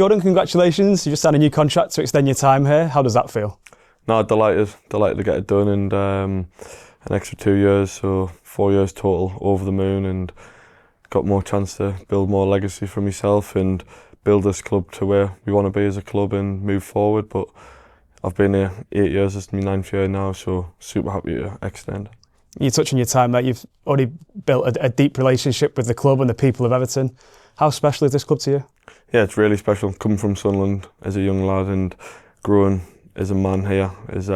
Jordan, congratulations. You just signed a new contract to extend your time here. How does that feel? No, delighted to get it done, and an extra 2 years, so 4 years total, over the moon, and got more chance to build more legacy for myself and build this club to where we want to be as a club and move forward. But I've been here 8 years, it's my 9th year now, so super happy to extend. You touch on your time there, you've already built a deep relationship with the club and the people of Everton. How special is this club to you? Yeah, it's really special. Coming from Sunderland as a young lad and growing as a man here has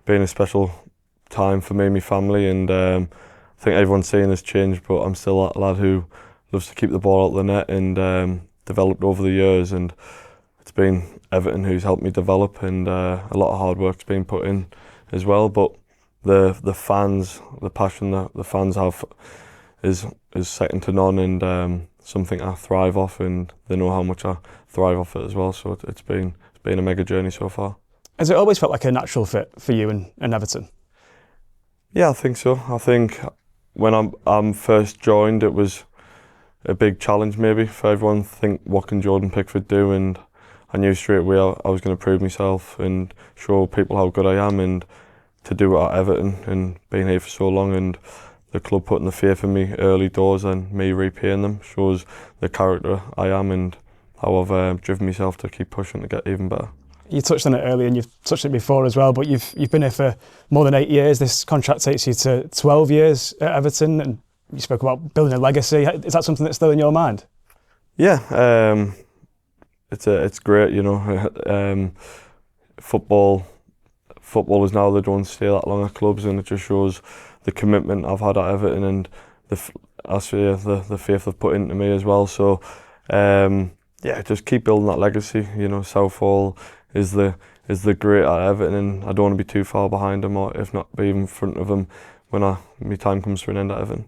been a special time for me and my family, and I think everyone's saying this changed, but I'm still that lad who loves to keep the ball out of the net, and developed over the years, and it's been Everton who's helped me develop, and a lot of hard work's been put in as well. But the fans, the passion that the fans have is second to none, and something I thrive off, and they know how much I thrive off it as well. So it's been a mega journey so far. Has it always felt like a natural fit for you and Everton? Yeah, I think so. I think when I'm first joined, it was a big challenge maybe for everyone to think, what can Jordan Pickford do? And I knew straight away I was going to prove myself and show people how good I am, and to do it at Everton and being here for so long, and the club putting the faith in me early doors and me repaying them shows the character I am and how I've driven myself to keep pushing to get even better. You touched on it earlier and you've touched it before as well, but you've been here for more than 8 years. This contract takes you to 12 years at Everton, and you spoke about building a legacy. Is that something that's still in your mind? Yeah, it's great, you know. Football is now, they don't stay that long at clubs, and it just shows the commitment I've had at Everton and the faith they've put into me as well. So yeah, just keep building that legacy. You know, Southall is the great at Everton, and I don't want to be too far behind them, or if not be in front of them when my time comes to an end at Everton.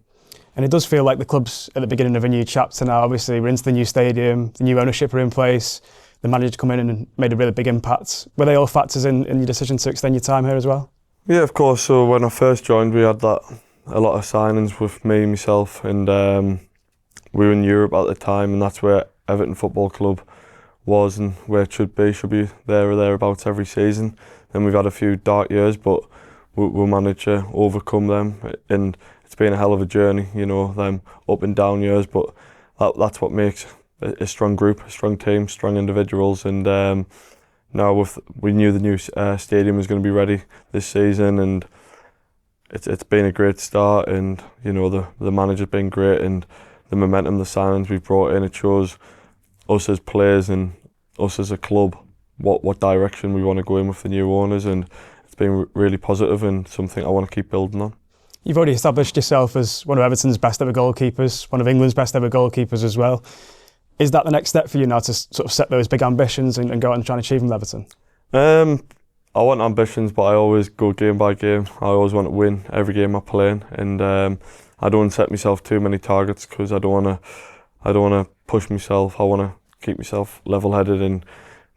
And it does feel like the club's at the beginning of a new chapter now. Obviously, we're into the new stadium, the new ownership are in place, the manager come in and made a really big impact. Were they all factors in your decision to extend your time here as well? Yeah, of course. So when I first joined, we had a lot of signings with me, myself, and we were in Europe at the time, and that's where Everton Football Club was and where it should be there or thereabouts every season. Then we've had a few dark years, but we'll manage to overcome them, and it's been a hell of a journey, you know, them up and down years, but that's what makes a strong group, a strong team, strong individuals. And now we knew the new stadium was going to be ready this season, and it's been a great start, and you know, the manager's been great, and the momentum, the signings we've brought in, it shows us as players and us as a club what direction we want to go in with the new owners, and it's been really positive and something I want to keep building on. You've already established yourself as one of Everton's best ever goalkeepers, one of England's best ever goalkeepers as well. Is that the next step for you now, to sort of set those big ambitions and go out and try and achieve them with Everton? I want ambitions, but I always go game by game. I always want to win every game I play in, and I don't set myself too many targets because I don't want to push myself. I want to keep myself level-headed and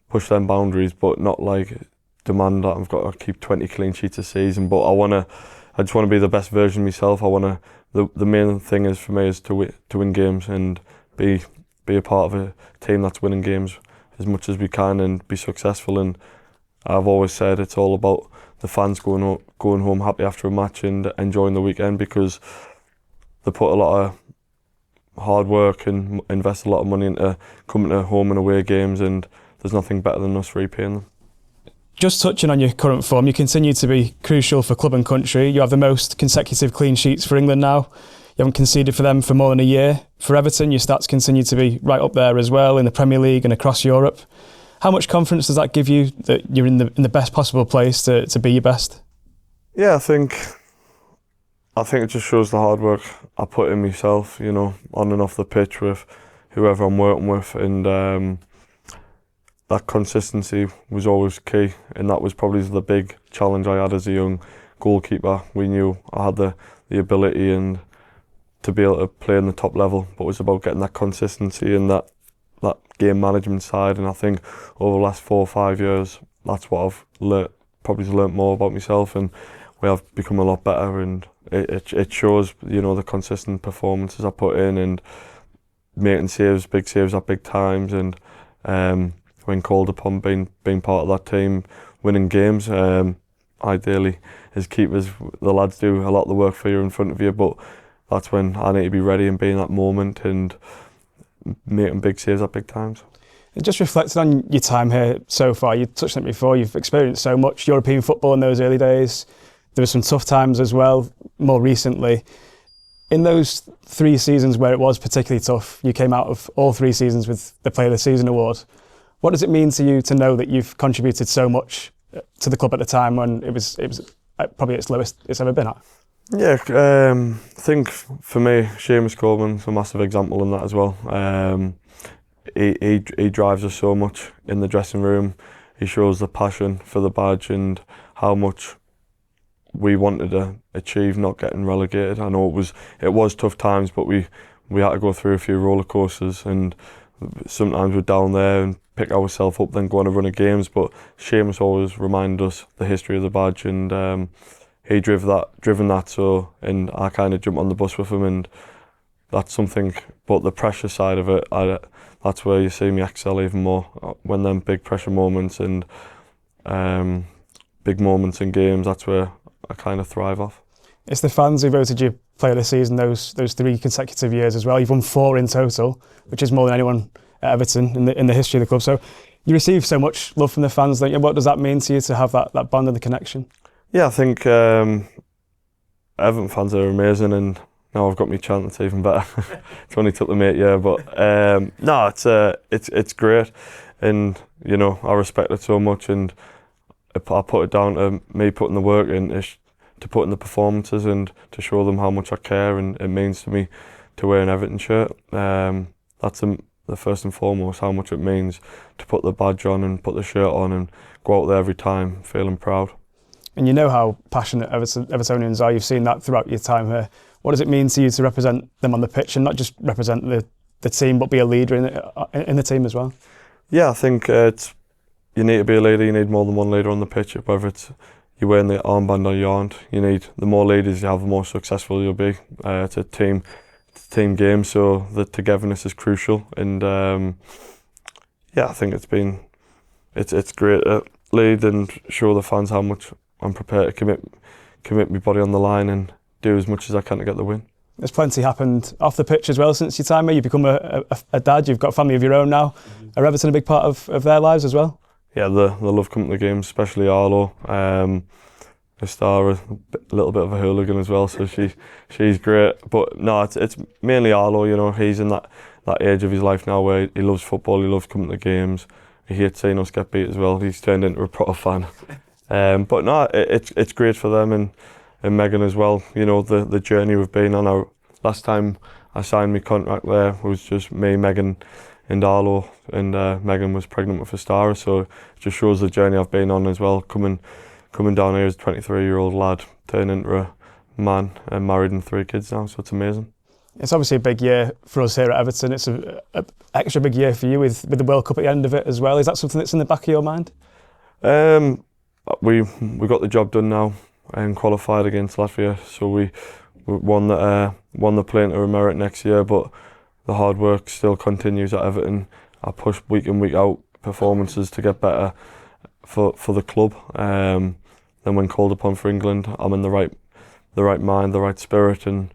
push them boundaries, but not like demand that I've got to keep 20 clean sheets a season. But I just want to be the best version of myself. The main thing is for me is to win games and be a part of a team that's winning games as much as we can and be successful. And I've always said it's all about the fans going home happy after a match and enjoying the weekend, because they put a lot of hard work and invest a lot of money into coming to home and away games, and there's nothing better than us repaying them. Just touching on your current form, you continue to be crucial for club and country. You have the most consecutive clean sheets for England now. You haven't conceded for them for more than a year. For Everton, your stats continue to be right up there as well in the Premier League and across Europe. How much confidence does that give you that you're in the best possible place to be your best? Yeah, I think it just shows the hard work I put in myself, you know, on and off the pitch with whoever I'm working with, and that consistency was always key, and that was probably the big challenge I had as a young goalkeeper. We knew I had the ability and to be able to play in the top level, but it was about getting that consistency and that game management side. And I think over the last 4 or 5 years, that's what I've learnt more about myself, and we have become a lot better. And it shows, you know, the consistent performances I put in and making saves, big saves at big times, and when called upon, being part of that team, winning games. Ideally, as keepers, the lads do a lot of the work for you in front of you, but that's when I need to be ready and be in that moment and making big saves at big times. Just reflecting on your time here so far, you touched on it before, you've experienced so much European football in those early days. There were some tough times as well, more recently. In those 3 seasons where it was particularly tough, you came out of all 3 seasons with the Player of the Season award. What does it mean to you to know that you've contributed so much to the club at the time when it was probably its lowest it's ever been at? Yeah, I think for me, Seamus Coleman's a massive example in that as well. He drives us so much in the dressing room. He shows the passion for the badge and how much we wanted to achieve not getting relegated. I know it was tough times, but we had to go through a few roller coasters, and sometimes we're down there and pick ourselves up, then go on a run of games. But Seamus always reminded us the history of the badge, and he driven that. So, and I kind of jumped on the bus with him, and that's something. But the pressure side of it, that's where you see me excel even more. When them big pressure moments and big moments in games, that's where I kind of thrive off. It's the fans who voted you Player of the Season those 3 consecutive years as well. You've won 4 in total, which is more than anyone at Everton in the history of the club. So you receive so much love from the fans, don't you? What does that mean to you to have that bond and the connection? Yeah, I think Everton fans are amazing, and now I've got my chant, it's even better. It's only took them 8 years, but no, it's great, and you know, I respect it so much, and I put it down to me putting the work in, to put in the performances and to show them how much I care and it means to me to wear an Everton shirt. That's the first and foremost, how much it means to put the badge on and put the shirt on and go out there every time feeling proud. And you know how passionate Evertonians are. You've seen that throughout your time here. What does it mean to you to represent them on the pitch and not just represent the team, but be a leader in the team as well? Yeah, I think you need to be a leader. You need more than one leader on the pitch, whether it's you're wearing the armband or you aren't. The more leaders you have, the more successful you'll be. It's a team game, so the togetherness is crucial. And I think it's great to lead and show the fans how much I'm prepared to commit my body on the line and do as much as I can to get the win. There's plenty happened off the pitch as well since your time here. You've become a dad, you've got a family of your own now. Are Everton a big part of their lives as well? Yeah, they love coming to the games, especially Arlo. Star, a little bit of a hooligan as well, so she's great. But no, it's mainly Arlo. You know, he's in that age of his life now where he loves football, he loves coming to the games. He hates seeing us get beat as well. He's turned into a proper fan. But no, it's great for them and Megan as well. You know, the journey we've been on. Our last time I signed my contract there was just me, Megan and Arlo, and Megan was pregnant with a star, so it just shows the journey I've been on as well, coming down here as a 23-year-old lad, turning into a man and married and 3 kids now, so it's amazing. It's obviously a big year for us here at Everton. It's an extra big year for you with the World Cup at the end of it as well. Is that something that's in the back of your mind? We got the job done now and qualified against Latvia, so we won the plane to America next year, but the hard work still continues at Everton. I push week in, week out performances to get better for the club. Then when called upon for England, I'm in the right mind, the right spirit and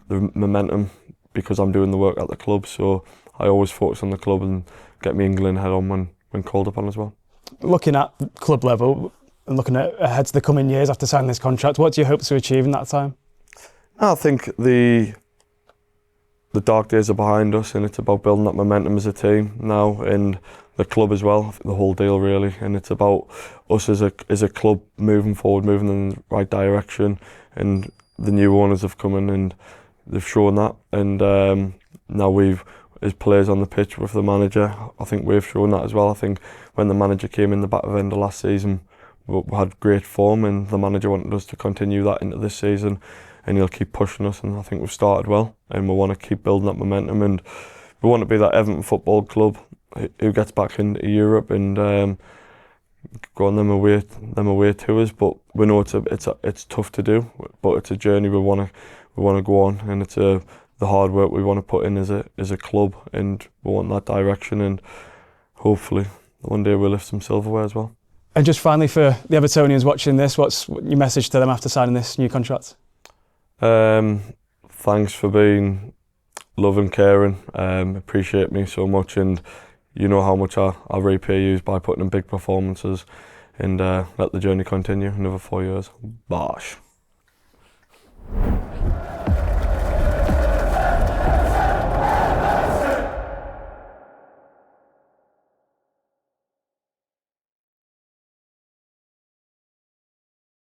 the momentum because I'm doing the work at the club. So I always focus on the club and get me England head on when called upon as well. Looking at club level and looking ahead to the coming years after signing this contract, what do you hope to achieve in that time? I think the dark days are behind us, and it's about building that momentum as a team now, and the club as well, the whole deal really. And it's about us as a club moving forward, moving in the right direction. And the new owners have come in and they've shown that. And now we've, as players on the pitch with the manager, I think we've shown that as well. I think when the manager came in the back end of last season, we had great form, and the manager wanted us to continue that into this season. And he'll keep pushing us, and I think we've started well, and we want to keep building that momentum, and we want to be that Everton Football Club who gets back into Europe and go on them away tours. But we know it's tough to do, but it's a journey we want to go on, and it's the hard work we want to put in as a club, and we want that direction. And hopefully one day we'll lift some silverware as well. And just finally, for the Evertonians watching this, what's your message to them after signing this new contract? Thanks for being loving, caring, appreciate me so much, and you know how much I repay you by putting in big performances, and let the journey continue another 4 years. Bosh.